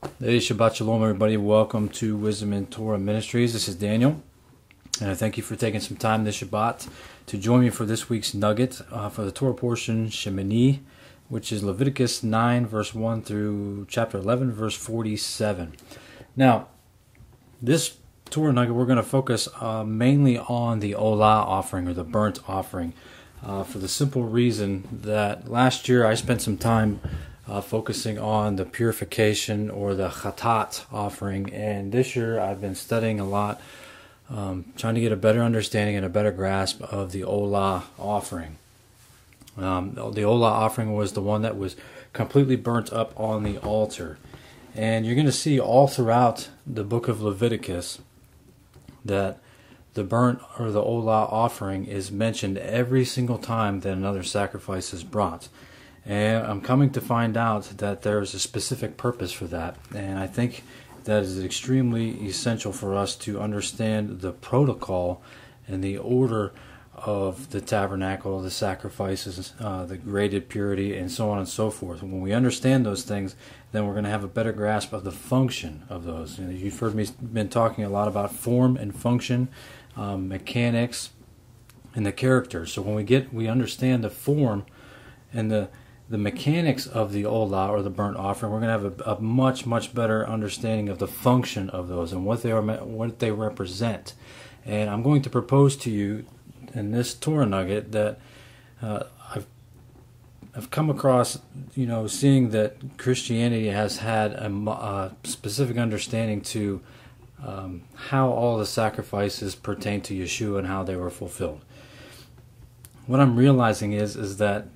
Hey, Shabbat Shalom, everybody. Welcome to Wisdom in Torah Ministries. This is Daniel, and I thank you for taking some time this Shabbat to join me for this week's nugget for the Torah portion, Shemini, which is Leviticus 9, verse 1 through chapter 11, verse 47. Now, this Torah nugget, we're going to focus mainly on the Olah offering, or the burnt offering, for the simple reason that last year I spent some time focusing on the purification or the chatat offering, and this year I've been studying a lot, trying to get a better understanding and a better grasp of the Olah offering. The Olah offering was the one that was completely burnt up on the altar, and you're going to see all throughout the book of Leviticus that the burnt or the Olah offering is mentioned every single time that another sacrifice is brought. And I'm coming to find out that there's a specific purpose for that. And I think that is extremely essential for us to understand the protocol and the order of the tabernacle, the sacrifices, the graded purity, and so on and so forth. And when we understand those things, then we're going to have a better grasp of the function of those. You've heard me been talking a lot about form and function, mechanics, and the character. So when we understand the form and the mechanics of the Olah, or the burnt offering, we're going to have a much better understanding of the function of those and what they represent. And I'm going to propose to you in this Torah nugget that I've come across, seeing that Christianity has had a specific understanding to how all the sacrifices pertain to Yeshua and how they were fulfilled. What I'm realizing is that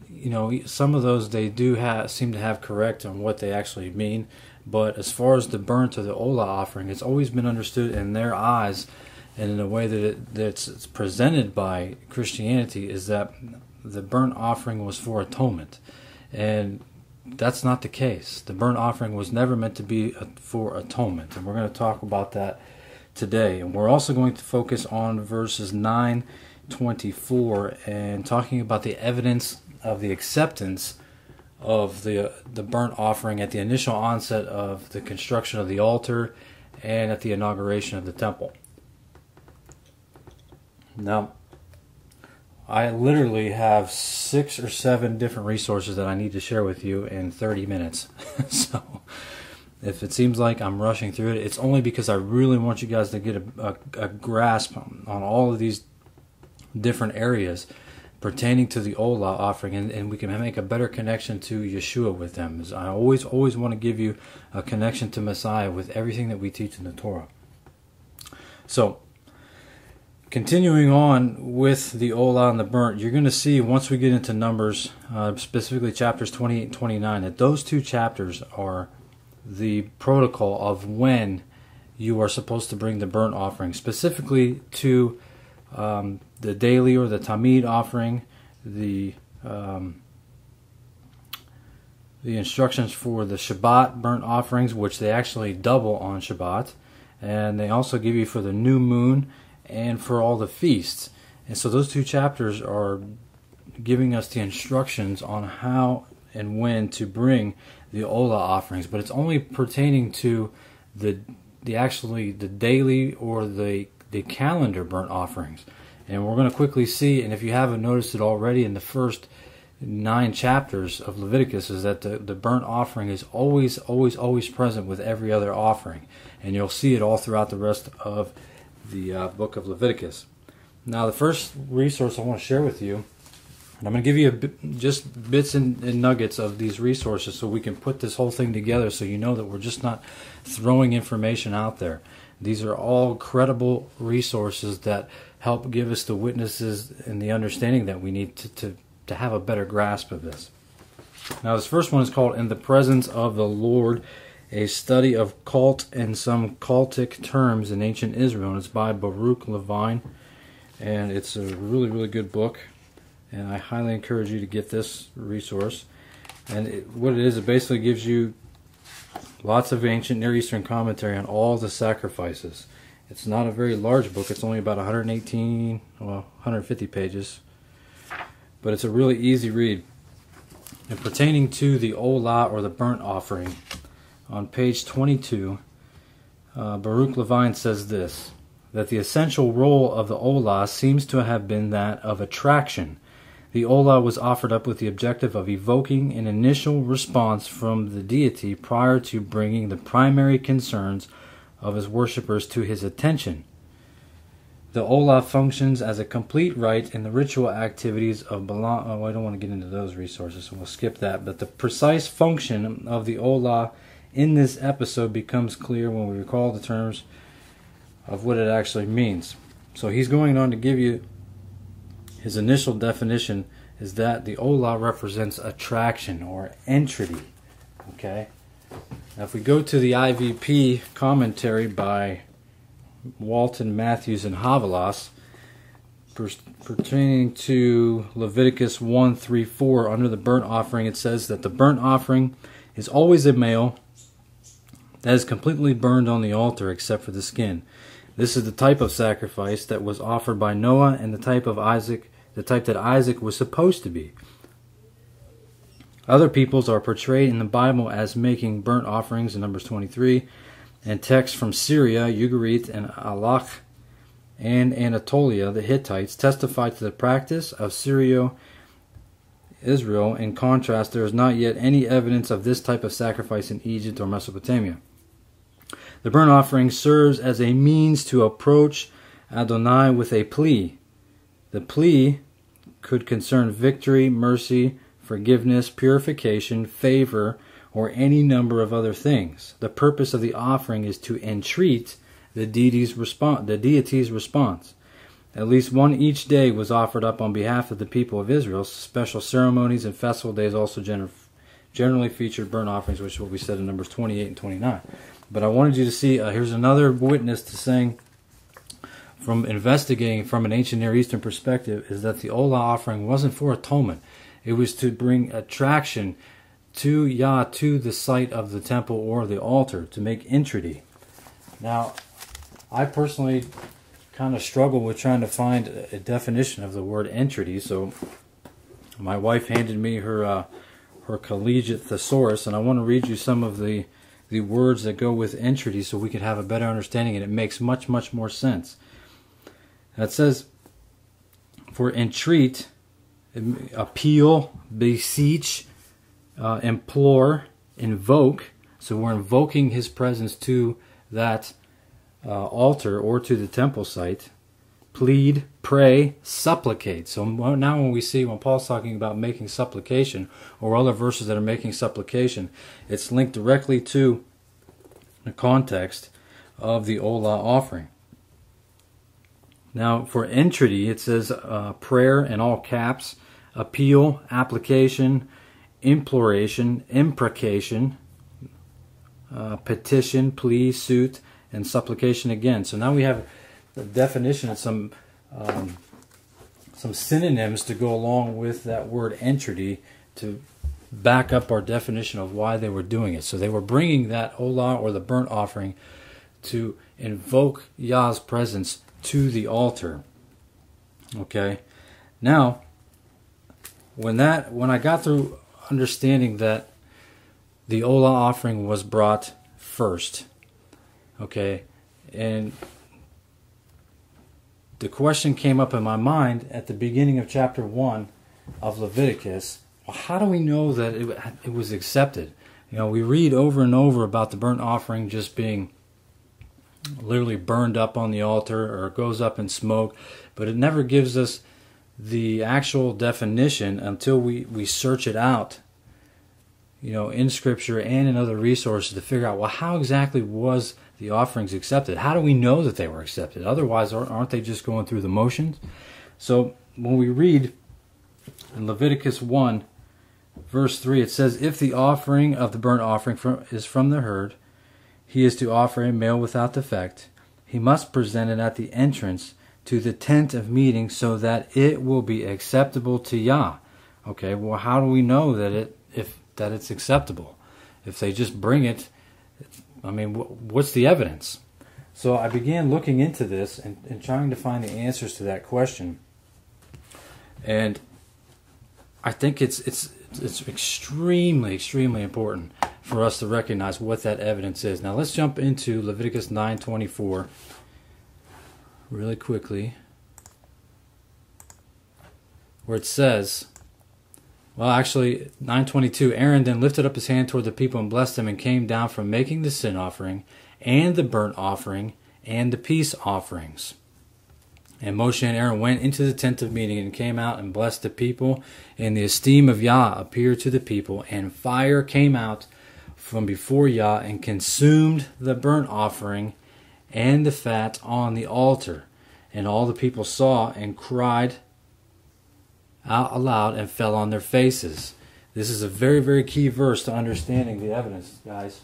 some of those they do seem to have correct on what they actually mean, but as far as the burnt or the Olah offering, it's always been understood in their eyes and in the way that it's presented by Christianity is that the burnt offering was for atonement, and that's not the case. The burnt offering was never meant to be for atonement, and we're going to talk about that today. And we're also going to focus on verses 9-24 and talking about the evidence of the acceptance of the burnt offering at the initial onset of the construction of the altar and at the inauguration of the temple. Now, I literally have 6 or 7 different resources that I need to share with you in 30 minutes. So if it seems like I'm rushing through it, it's only because I really want you guys to get a grasp on all of these different areas pertaining to the Olah offering, and we can make a better connection to Yeshua with them. I always want to give you a connection to Messiah with everything that we teach in the Torah. So, continuing on with the Olah and the burnt, you're going to see once we get into Numbers, specifically chapters 28 and 29, that those 2 chapters are the protocol of when you are supposed to bring the burnt offering, specifically to the daily or the Tamid offering, the instructions for the Shabbat burnt offerings, which they actually double on Shabbat, and they also give you for the new moon and for all the feasts. And so those 2 chapters are giving us the instructions on how and when to bring the Olah offerings, but it's only pertaining to the daily or the calendar burnt offerings. And we're going to quickly see, and if you haven't noticed it already in the first 9 chapters of Leviticus, is that the burnt offering is always present with every other offering. And you'll see it all throughout the rest of the book of Leviticus. Now, the first resource I want to share with you, and I'm going to give you just bits and nuggets of these resources so we can put this whole thing together so you know that we're just not throwing information out there. These are all credible resources that help give us the witnesses and the understanding that we need to have a better grasp of this. Now, this first one is called In the Presence of the Lord, a study of cult and some cultic terms in ancient Israel. And it's by Baruch Levine, and it's a really good book, and I highly encourage you to get this resource. And what it is, it basically gives you lots of ancient Near Eastern commentary on all the sacrifices. It's not a very large book. It's only about 150 pages. But it's a really easy read. And pertaining to the Olah, or the burnt offering, on page 22, Baruch Levine says this, that the essential role of the Olah seems to have been that of attraction. The Olah was offered up with the objective of evoking an initial response from the deity prior to bringing the primary concerns of his worshippers to his attention. The Olah functions as a complete rite in the ritual activities of belong. Oh, I don't want to get into those resources, so we'll skip that. But the precise function of the Olah in this episode becomes clear when we recall the terms of what it actually means. So he's going on to give you his initial definition is that the Olah represents attraction or entity. Okay? Now if we go to the IVP commentary by Walton, Matthews, and Havelas pertaining to Leviticus 1:3-4 under the burnt offering, it says that the burnt offering is always a male that is completely burned on the altar except for the skin. This is the type of sacrifice that was offered by Noah and the type that Isaac was supposed to be. Other peoples are portrayed in the Bible as making burnt offerings in Numbers 23, and texts from Syria, Ugarit, and Alach, and Anatolia, the Hittites, testify to the practice of Syro-Israel. In contrast, there is not yet any evidence of this type of sacrifice in Egypt or Mesopotamia. The burnt offering serves as a means to approach Adonai with a plea. The plea could concern victory, mercy, forgiveness, purification, favor, or any number of other things. The purpose of the offering is to entreat the deity's response. At least one each day was offered up on behalf of the people of Israel. Special ceremonies and festival days also generally featured burnt offerings, which is what we said in Numbers 28 and 29. But I wanted you to see, here's another witness to saying, from investigating from an ancient Near Eastern perspective, is that the Olah offering wasn't for atonement. It was to bring attraction to Yah, to the site of the temple or the altar, to make entity. Now, I personally kind of struggle with trying to find a definition of the word entity, so my wife handed me her collegiate thesaurus, and I want to read you some of the words that go with entity so we can have a better understanding, and it makes much, much more sense. That says, for entreat, appeal, beseech, implore, invoke. So we're invoking his presence to that altar or to the temple site. Plead, pray, supplicate. So now when Paul's talking about making supplication, or other verses that are making supplication, it's linked directly to the context of the Olah offering. Now for entreaty, it says prayer in all caps, appeal, application, imploration, imprecation, petition, plea, suit, and supplication again. So now we have the definition and some synonyms to go along with that word entreaty to back up our definition of why they were doing it. So they were bringing that Olah or the burnt offering to invoke Yah's presence to the altar. Okay. Now, when I got through understanding that the Olah offering was brought first, okay, and the question came up in my mind at the beginning of chapter 1 of Leviticus, well, how do we know that it was accepted? You know, we read over and over about the burnt offering just being literally burned up on the altar or goes up in smoke, but it never gives us the actual definition until we search it out, you know, in Scripture and in other resources to figure out, well, how exactly was the offerings accepted? How do we know that they were accepted? Otherwise, aren't they just going through the motions? So when we read in Leviticus 1, verse 3, it says, if the offering of the burnt offering is from the herd, he is to offer a male without defect. He must present it at the entrance to the tent of meeting so that it will be acceptable to Yah. Okay, well, how do we know that it's acceptable? If they just bring it, I mean, what's the evidence? So I began looking into this and trying to find the answers to that question. And I think it's extremely, extremely important for us to recognize what that evidence is. Now let's jump into Leviticus 9:24 really quickly, where it says, well, actually, 9:22, Aaron then lifted up his hand toward the people and blessed them, and came down from making the sin offering and the burnt offering and the peace offerings. And Moshe and Aaron went into the tent of meeting and came out and blessed the people. And the esteem of Yah appeared to the people, and fire came out from before Yah and consumed the burnt offering and the fat on the altar. And all the people saw and cried out aloud and fell on their faces. This is a very, very key verse to understanding the evidence, guys.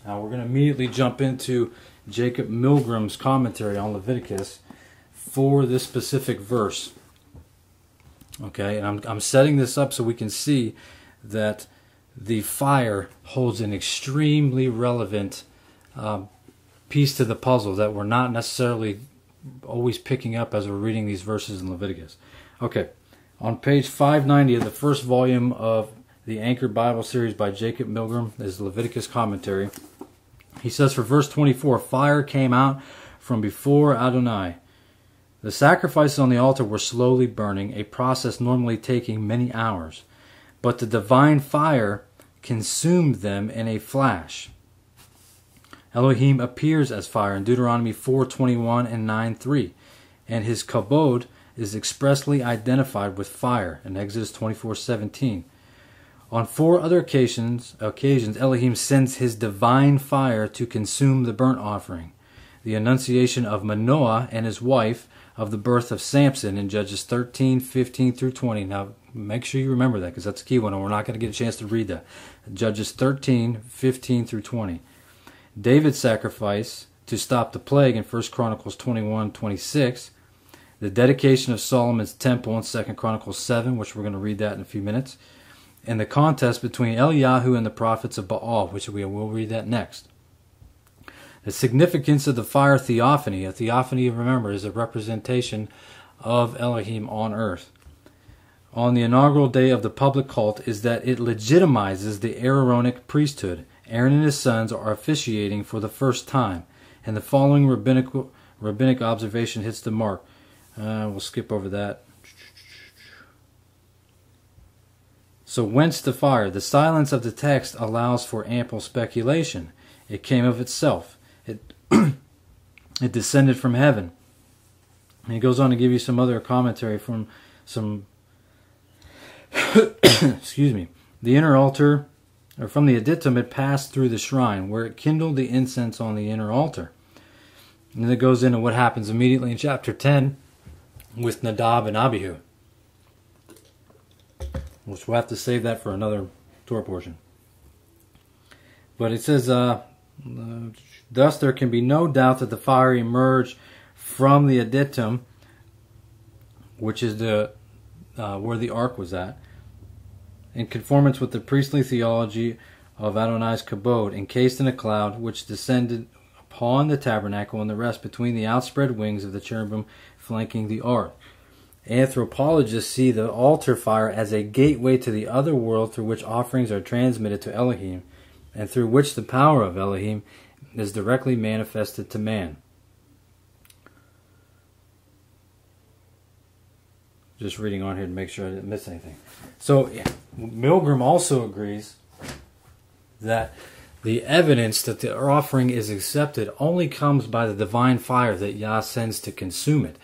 Now we're going to immediately jump into Jacob Milgram's commentary on Leviticus for this specific verse. Okay, and I'm setting this up so we can see that the fire holds an extremely relevant piece to the puzzle that we're not necessarily always picking up as we're reading these verses in Leviticus. Okay, on page 590 of the first volume of the Anchor Bible series by Jacob Milgram is Leviticus commentary. He says, for verse 24, fire came out from before Adonai. The sacrifices on the altar were slowly burning, a process normally taking many hours. But the divine fire consumed them in a flash. Elohim appears as fire in Deuteronomy 4:21 and 9:3, and his kabod is expressly identified with fire in Exodus 24:17. On 4 other occasions, Elohim sends his divine fire to consume the burnt offering. The annunciation of Manoah and his wife of the birth of Samson in Judges 13:15 through 20. Now, make sure you remember that, because that's a key one, and we're not going to get a chance to read that. Judges 13:15 through 20. David's sacrifice to stop the plague in 1 Chronicles 21:26. The dedication of Solomon's temple in 2 Chronicles 7, which we're going to read that in a few minutes. And the contest between Eliyahu and the prophets of Baal, which we will read that next. The significance of the fire theophany. A theophany, remember, is a representation of Elohim on earth. On the inaugural day of the public cult is that it legitimizes the Aaronic priesthood. Aaron and his sons are officiating for the first time, and the following rabbinic observation hits the mark. We'll skip over that. So whence the fire? The silence of the text allows for ample speculation. It came of itself. It descended from heaven. And he goes on to give you some other commentary from some excuse me. The inner altar, or from the adytum, it passed through the shrine, where it kindled the incense on the inner altar. And then it goes into what happens immediately in chapter 10 with Nadab and Abihu, which we'll have to save that for another Torah portion. But it says, thus there can be no doubt that the fire emerged from the adytum, which is the where the ark was at, in conformance with the priestly theology of Adonai's kabod, encased in a cloud, which descended upon the tabernacle and the rest between the outspread wings of the cherubim flanking the ark. Anthropologists see the altar fire as a gateway to the other world through which offerings are transmitted to Elohim, and through which the power of Elohim is directly manifested to man. Just reading on here to make sure I didn't miss anything. So Milgram also agrees that the evidence that the offering is accepted only comes by the divine fire that Yah sends to consume it.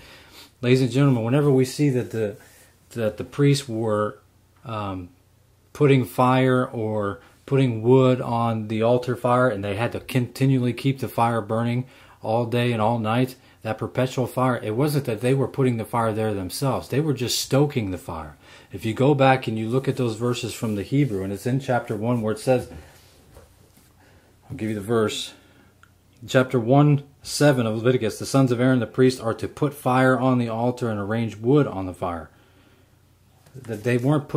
Ladies and gentlemen, whenever we see that the priests were putting fire or putting wood on the altar fire, and they had to continually keep the fire burning all day and all night, that perpetual fire, it wasn't that they were putting the fire there themselves. They were just stoking the fire. If you go back and you look at those verses from the Hebrew, and it's in chapter 1 where it says, I'll give you the verse, chapter 1:7 of Leviticus, the sons of Aaron the priest are to put fire on the altar and arrange wood on the fire. That they weren't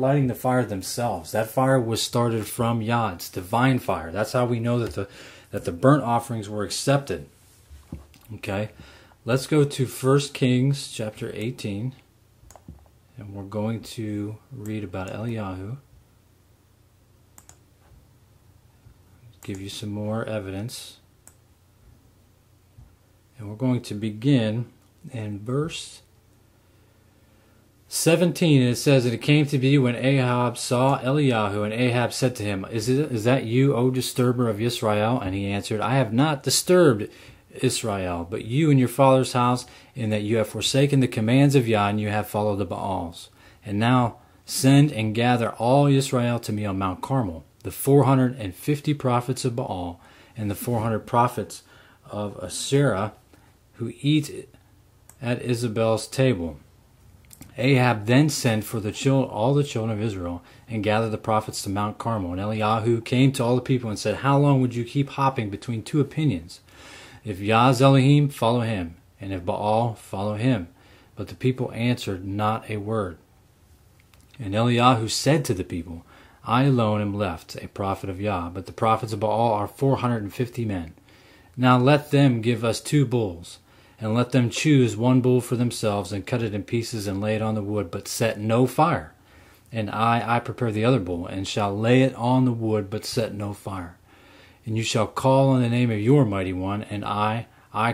lighting the fire themselves. That fire was started from Yah. It's divine fire. That's how we know that the burnt offerings were accepted. Okay, let's go to 1 Kings chapter 18, and we're going to read about Eliyahu. give you some more evidence. And we're going to begin in verse 17. It says, "And it came to be when Ahab saw Eliyahu, and Ahab said to him, Is that you, O disturber of Israel? And he answered, I have not disturbed Israel, but you and your father's house, in that you have forsaken the commands of Yah, and you have followed the Baals. And now send and gather all Israel to me on Mount Carmel, the 450 prophets of Baal, and the 400 prophets of Asherah, who eat at Isabel's table." Ahab then sent for all the children of Israel, and gathered the prophets to Mount Carmel. And Eliyahu came to all the people and said, "How long would you keep hopping between two opinions? If Yah is Elohim, follow him, and if Baal, follow him." But the people answered not a word. And Eliyahu said to the people, "I alone am left, a prophet of Yah, but the prophets of Baal are 450 men. Now let them give us 2 bulls, and let them choose 1 bull for themselves, and cut it in pieces, and lay it on the wood, but set no fire. And I prepare the other bull, and shall lay it on the wood, but set no fire. And you shall call on the name of your mighty one, and I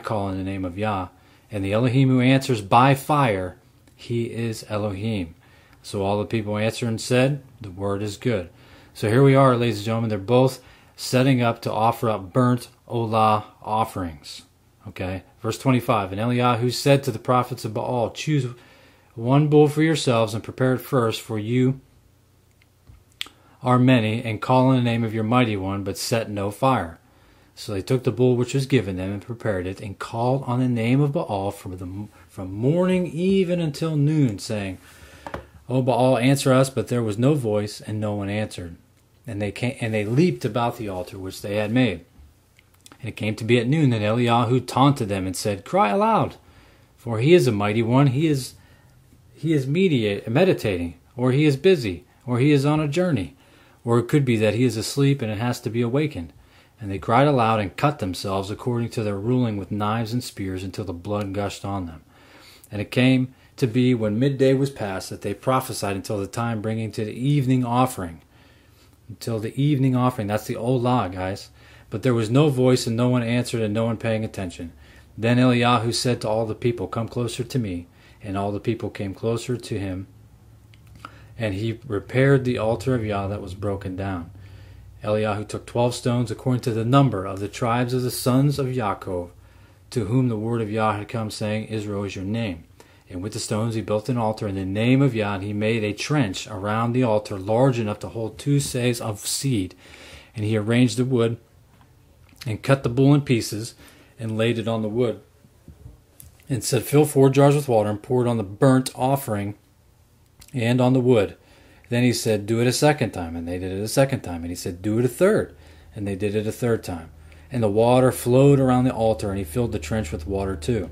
call on the name of Yah. And the Elohim who answers by fire, he is Elohim." So all the people answered and said, "The word is good." So here we are, ladies and gentlemen. They're both setting up to offer up burnt olah offerings. Okay, verse 25, "And Eliyahu said to the prophets of Baal, Choose 1 bull for yourselves, and prepare it first, for you are many, and call on the name of your mighty one, but set no fire." So they took the bull which was given them, and prepared it, and called on the name of Baal from morning even until noon, saying, "O Baal, answer us." But there was no voice, and no one answered. And they leaped about the altar which they had made. And it came to be at noon that Eliyahu taunted them and said, "Cry aloud, for he is a mighty one. He is meditating, or he is busy, or he is on a journey. Or it could be that he is asleep and it has to be awakened." And they cried aloud and cut themselves according to their ruling with knives and spears, until the blood gushed on them. And it came to be when midday was past that they prophesied until the time bringing to the evening offering. Until the evening offering. That's the olah, guys. But there was no voice, and no one answered, and no one paying attention. Then Eliyahu said to all the people, "Come closer to me." And all the people came closer to him. And he repaired the altar of Yah that was broken down. Eliyahu took 12 stones, according to the number of the tribes of the sons of Yaakov, to whom the word of Yah had come, saying, "Israel is your name." And with the stones he built an altar in the name of Yah, and he made a trench around the altar large enough to hold 2 seahs of seed. And he arranged the wood, and cut the bull in pieces, and laid it on the wood, and said, "Fill 4 jars with water, and pour it on the burnt offering and on the wood." Then he said, "Do it a second time." And they did it a second time. And he said, "Do it a third." And they did it a third time. And the water flowed around the altar, and he filled the trench with water too.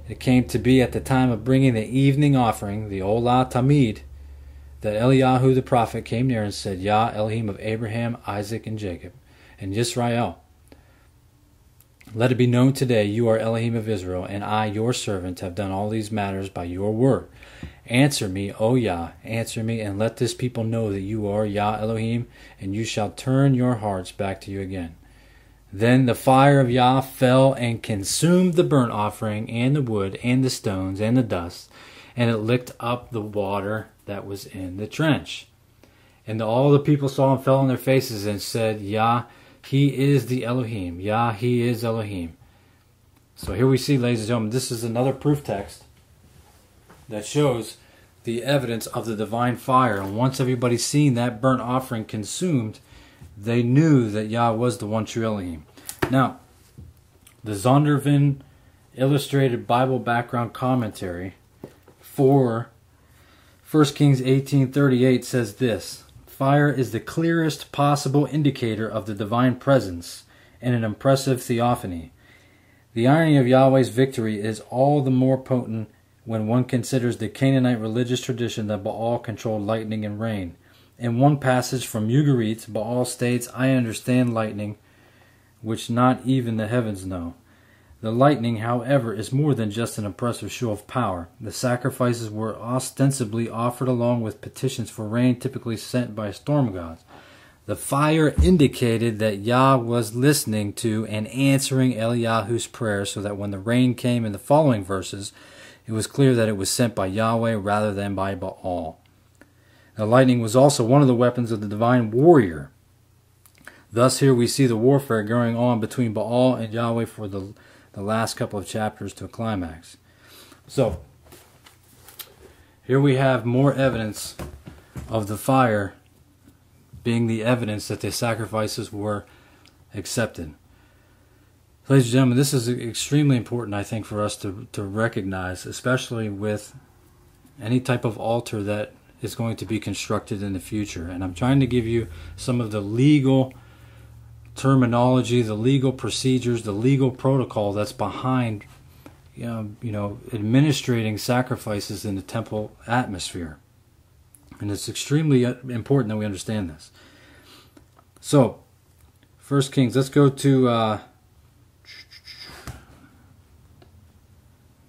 It came to be at the time of bringing the evening offering, the Olah Tamid, that Eliyahu the prophet came near and said, "Yah, Elohim of Abraham, Isaac, and Jacob, and Yisrael, let it be known today, you are Elohim of Israel, and I, your servant, have done all these matters by your word. Answer me, O Yah, answer me, and let this people know that you are Yah Elohim, and you shall turn your hearts back to you again." Then the fire of Yah fell and consumed the burnt offering, and the wood, and the stones, and the dust, and it licked up the water that was in the trench. And all the people saw and fell on their faces, and said, "Yah, he is the Elohim. Yah, he is Elohim." So here we see, ladies and gentlemen, this is another proof text that shows the evidence of the divine fire. And once everybody's seen that burnt offering consumed, they knew that Yah was the one true Elohim. Now, the Zondervan Illustrated Bible Background Commentary for 1 Kings 18:38 says this: "Fire is the clearest possible indicator of the divine presence and an impressive theophany. The irony of Yahweh's victory is all the more potent when one considers the Canaanite religious tradition that Baal controlled lightning and rain. In one passage from Ugarit, Baal states, 'I understand lightning, which not even the heavens know.' The lightning, however, is more than just an impressive show of power. The sacrifices were ostensibly offered along with petitions for rain, typically sent by storm gods. The fire indicated that Yah was listening to and answering Eliyahu's prayer, so that when the rain came in the following verses, it was clear that it was sent by Yahweh rather than by Baal. The lightning was also one of the weapons of the divine warrior. Thus here we see the warfare going on between Baal and Yahweh for the last couple of chapters to a climax. So, here we have more evidence of the fire being the evidence that the sacrifices were accepted. Ladies and gentlemen, this is extremely important, I think, for us to recognize, especially with any type of altar that is going to be constructed in the future. And I'm trying to give you some of the legal terminology, the legal procedures, the legal protocol that's behind administrating sacrifices in the temple atmosphere. And it's extremely important that we understand this. So, 1 Kings, let's go to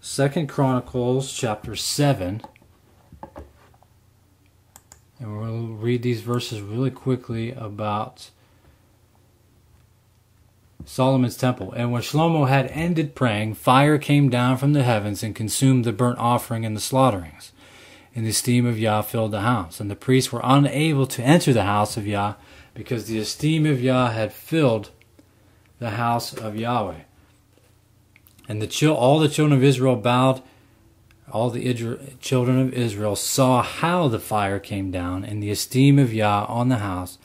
2 Chronicles chapter 7. And we'll read these verses really quickly about Solomon's temple. And when Shlomo had ended praying, fire came down from the heavens and consumed the burnt offering and the slaughterings. And the esteem of Yah filled the house. And the priests were unable to enter the house of Yah, because the esteem of Yah had filled the house of Yahweh. And all the children of Israel bowed. All the children of Israel saw how the fire came down and the esteem of Yah on the house.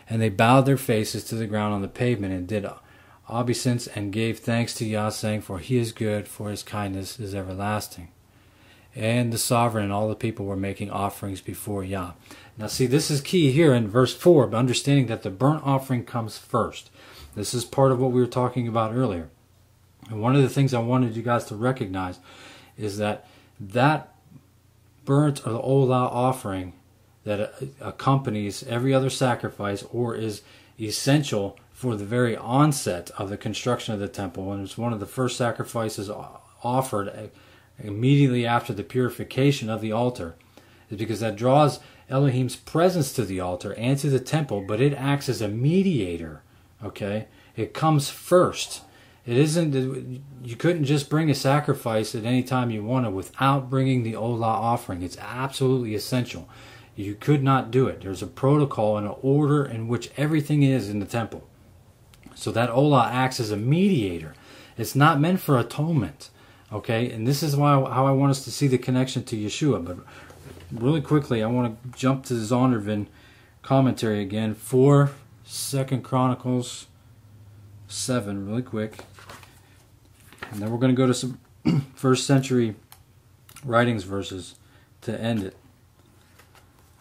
And they bowed their faces to the ground on the pavement and did obeisance and gave thanks to Yah, saying, for he is good, for his kindness is everlasting. And the sovereign and all the people were making offerings before Yah. Now see, this is key here in verse 4, but understanding that the burnt offering comes first. This is part of what we were talking about earlier. And one of the things I wanted you guys to recognize is that burnt or the olah offering that accompanies every other sacrifice or is essential for the very onset of the construction of the temple, and it's one of the first sacrifices offered immediately after the purification of the altar, is because that draws Elohim's presence to the altar and to the temple, but it acts as a mediator. Okay, it comes first. It isn't. You couldn't just bring a sacrifice at any time you wanted without bringing the olah offering. It's absolutely essential. You could not do it. There's a protocol and an order in which everything is in the temple. So that olah acts as a mediator. It's not meant for atonement. Okay, and this is how I want us to see the connection to Yeshua. But really quickly, I want to jump to the Zondervan commentary again for 2 Chronicles 7 really quick. And then we're going to go to some first century writings verses to end it.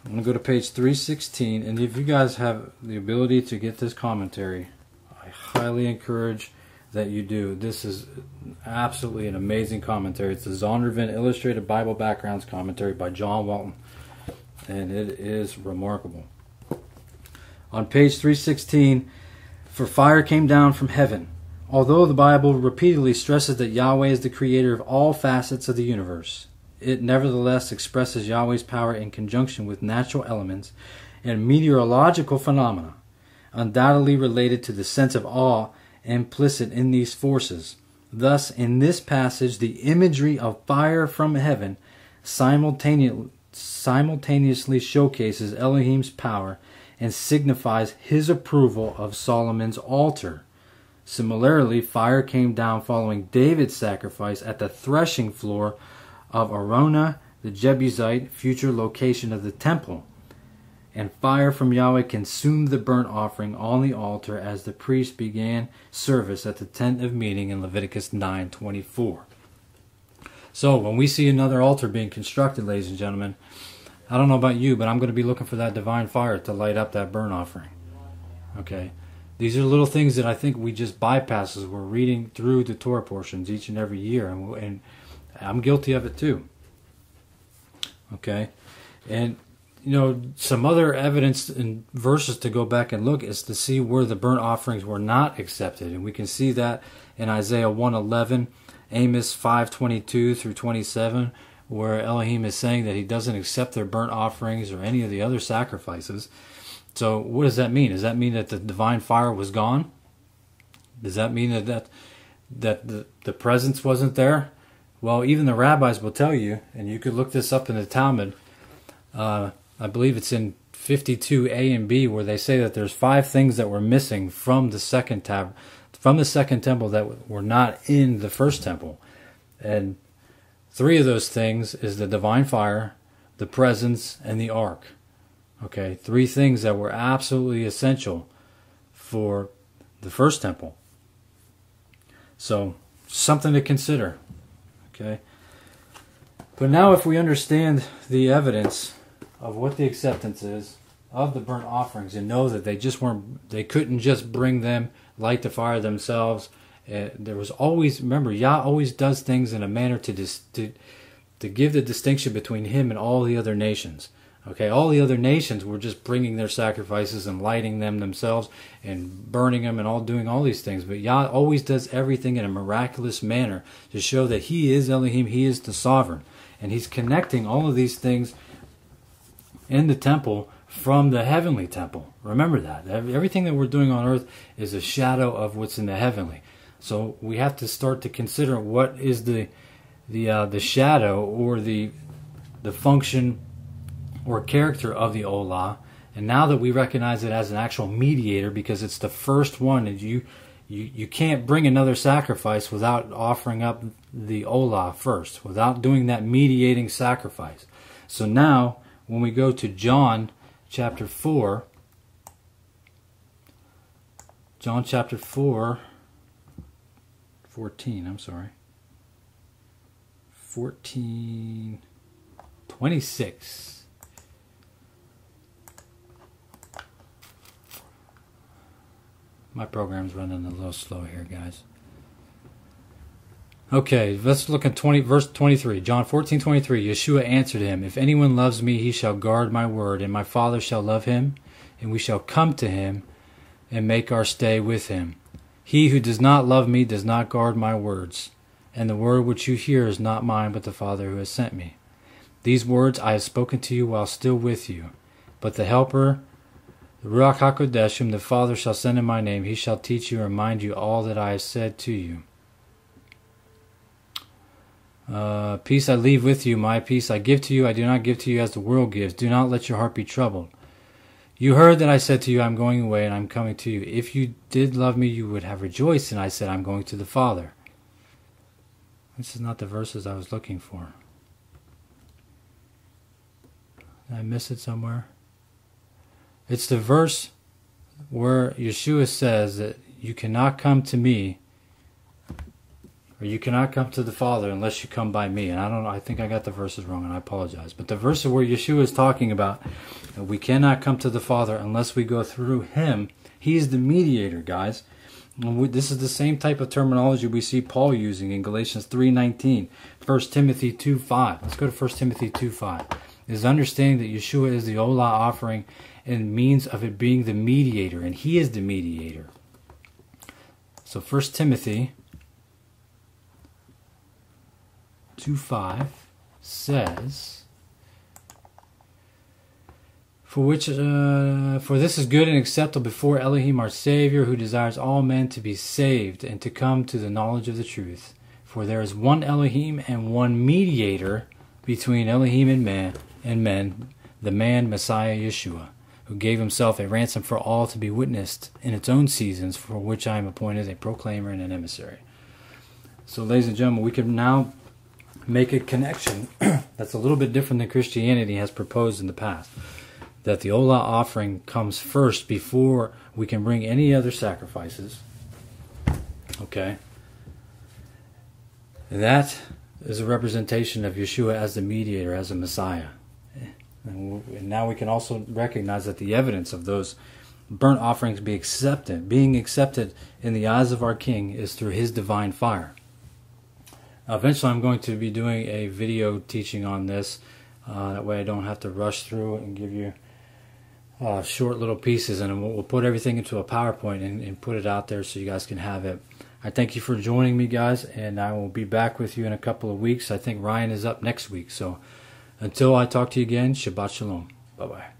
I'm going to go to page 316, and if you guys have the ability to get this commentary, I highly encourage that you do. This is absolutely an amazing commentary. It's the Zondervan Illustrated Bible Backgrounds commentary by John Walton, and it is remarkable. On page 316, for fire came down from heaven. Although the Bible repeatedly stresses that Yahweh is the creator of all facets of the universe, it nevertheless expresses Yahweh's power in conjunction with natural elements and meteorological phenomena, undoubtedly related to the sense of awe implicit in these forces. Thus, in this passage, the imagery of fire from heaven simultaneously showcases Elohim's power and signifies his approval of Solomon's altar. Similarly, fire came down following David's sacrifice at the threshing floor of Arona the Jebusite, future location of the temple. And fire from Yahweh consumed the burnt offering on the altar as the priest began service at the tent of meeting in Leviticus 9:24. So when we see another altar being constructed, ladies and gentlemen, I don't know about you, but I'm going to be looking for that divine fire to light up that burnt offering. Okay? These are little things that I think we just bypass as we're reading through the Torah portions each and every year. And I'm guilty of it too. Okay? And, you know, some other evidence in verses to go back and look is to see where the burnt offerings were not accepted. And we can see that in Isaiah 1:11, Amos 5:22 through 27, where Elohim is saying that he doesn't accept their burnt offerings or any of the other sacrifices. So what does that mean? Does that mean that the divine fire was gone? Does that mean that the presence wasn't there? Well, even the rabbis will tell you, and you could look this up in the Talmud. I believe it's in 52a and b, where they say that there's 5 things that were missing from the second temple that were not in the first temple, and 3 of those things is the divine fire, the presence, and the ark. Okay, 3 things that were absolutely essential for the first temple. So, something to consider. Okay. But now if we understand the evidence of what the acceptance is of the burnt offerings, and know that they couldn't just bring them, light the fire themselves. There was always, remember, Yah always does things in a manner to give the distinction between him and all the other nations. Okay, all the other nations were just bringing their sacrifices and lighting them themselves and burning them and all doing all these things. But Yah always does everything in a miraculous manner to show that he is Elohim, he is the sovereign. And he's connecting all of these things in the temple from the heavenly temple. Remember that. Everything that we're doing on earth is a shadow of what's in the heavenly. So we have to start to consider what is the shadow or the function or character of the Olah. And now that we recognize it as an actual mediator, because it's the first one, and you can't bring another sacrifice without offering up the Olah first, without doing that mediating sacrifice. So now, when we go to John chapter 4, John chapter 4, 14, I'm sorry, 26. My program's running a little slow here, guys. Okay, let's look at verse 23. John 14:23. Yeshua answered him, "If anyone loves me, he shall guard my word, and my Father shall love him, and we shall come to him and make our stay with him. He who does not love me does not guard my words, and the word which you hear is not mine, but the Father who has sent me. These words I have spoken to you while still with you, but the Helper, the Ruach HaKodesh, whom the Father shall send in my name, he shall teach you and remind you all that I have said to you. Peace I leave with you, my peace I give to you. I do not give to you as the world gives. Do not let your heart be troubled. You heard that I said to you, I am going away and I am coming to you. If you did love me, you would have rejoiced, and I said, I am going to the Father." This is not the verses I was looking for. Did I miss it somewhere? It's the verse where Yeshua says that you cannot come to me, or you cannot come to the Father unless you come by me. And I don't know, I think I got the verses wrong, and I apologize. But the verse where Yeshua is talking about that we cannot come to the Father unless we go through him. He's the mediator, guys. And this is the same type of terminology we see Paul using in Galatians 3:19, 1 Timothy 2:5. Let's go to 1 Timothy 2:5. Is understanding that Yeshua is the Olah offering and means of it being the mediator, and he is the mediator. So 1 Timothy 2:5 says, For this is good and acceptable before Elohim our Savior, who desires all men to be saved and to come to the knowledge of the truth. For there is one Elohim and one mediator between Elohim and men, the man Messiah Yeshua, who gave himself a ransom for all to be witnessed in its own seasons, for which I am appointed a proclaimer and an emissary. So, ladies and gentlemen, we can now make a connection that's a little bit different than Christianity has proposed in the past. That the Olah offering comes first before we can bring any other sacrifices. Okay? That is a representation of Yeshua as the mediator, as a Messiah. And now we can also recognize that the evidence of those burnt offerings being accepted in the eyes of our King is through his divine fire. Eventually I'm going to be doing a video teaching on this. That way I don't have to rush through and give you short little pieces, and we'll put everything into a PowerPoint and put it out there so you guys can have it. I thank you for joining me, guys, and I will be back with you in a couple of weeks. I think Ryan is up next week. So until I talk to you again, Shabbat Shalom. Bye-bye.